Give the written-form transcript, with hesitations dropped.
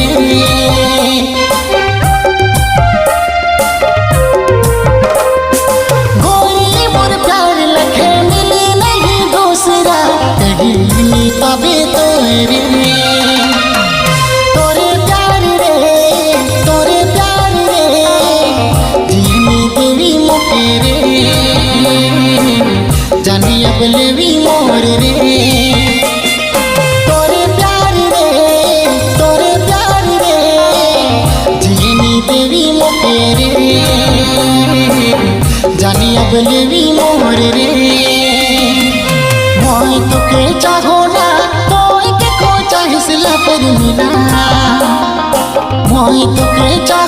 रे गोरी मोर प्यार लखे मिले नहीं दूसरा कहीं पावे तो रे तोरे प्यार रे जीनी देवी मोके रे जानी अब लेवी मोर रे तोरे प्यार रे जीनी देवी मोके रे जानी अब लेवी मोर रे मोई तोके चाहो ना तोय के को चाहिस ला पर मिला मोई तोके चाहो